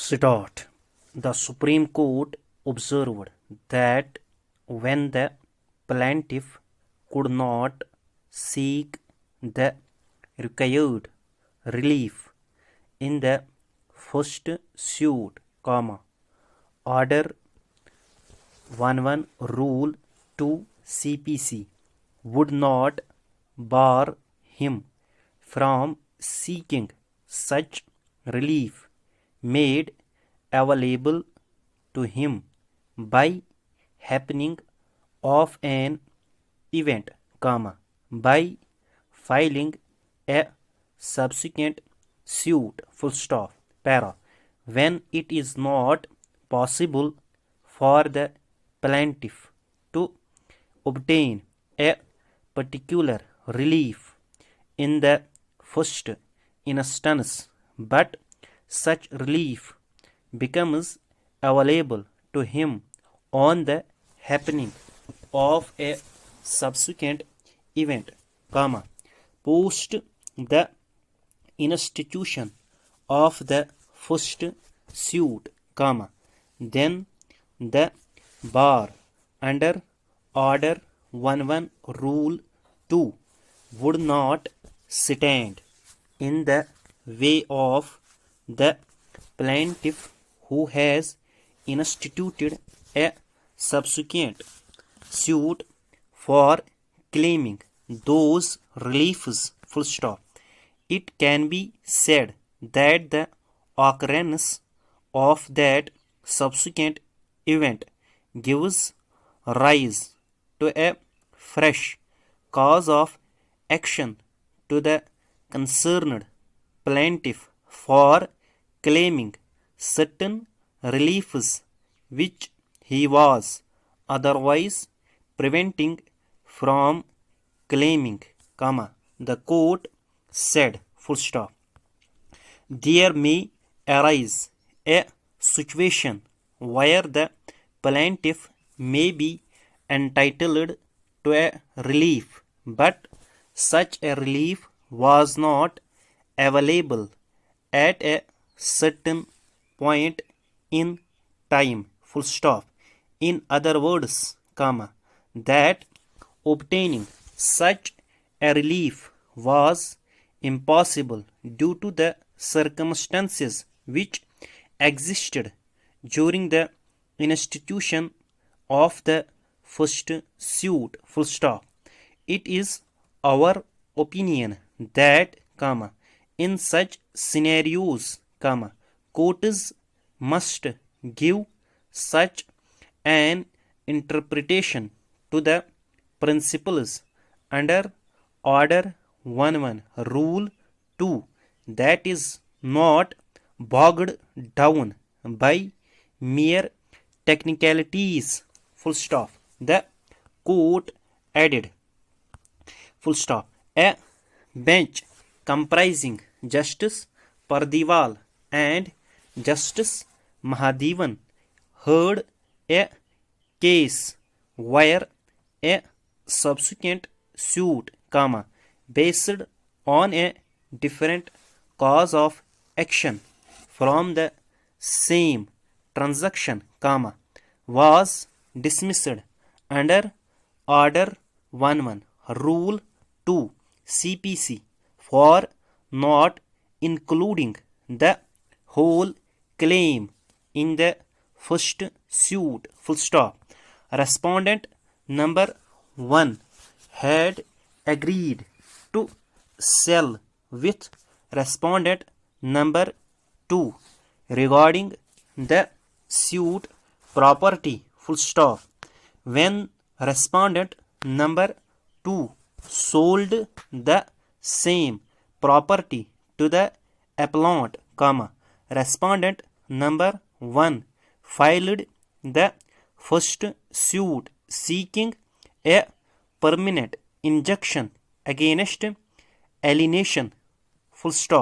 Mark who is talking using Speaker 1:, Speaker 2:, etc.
Speaker 1: Start. The Supreme Court observed that when the plaintiff could not seek the required relief in the first suit, Order 11 Rule 2 CPC would not bar him from seeking such relief made available to him by happening of an event, by filing a subsequent suit, para, when it is not possible for the plaintiff to obtain a particular relief in the first instance, but such relief becomes available to him on the happening of a subsequent event, post the institution of the first suit, then the bar under Order 11 Rule 2 would not stand in the way of the plaintiff who has instituted a subsequent suit for claiming those reliefs, It can be said that the occurrence of that subsequent event gives rise to a fresh cause of action to the concerned plaintiff for claiming certain reliefs which he was otherwise preventing from claiming, the court said, There may arise a situation where the plaintiff may be entitled to a relief, but such a relief was not available at a certain point in time, In other words, that obtaining such a relief was impossible due to the circumstances which existed during the institution of the first suit, It is our opinion that, in such scenarios, courts must give such an interpretation to the principles under Order 11 Rule 2 that is not bogged down by mere technicalities, The court added, A bench comprising Justice Pardiwal and Justice Mahadevan heard a case where a subsequent suit, based on a different cause of action from the same transaction, was dismissed under Order 11 Rule 2 CPC for not including the whole claim in the first suit, Respondent number 1 had agreed to sell with respondent number 2 regarding the suit property, When respondent number 2 sold the same property to the appellant, respondent number 1 filed the first suit seeking a permanent injunction against alienation,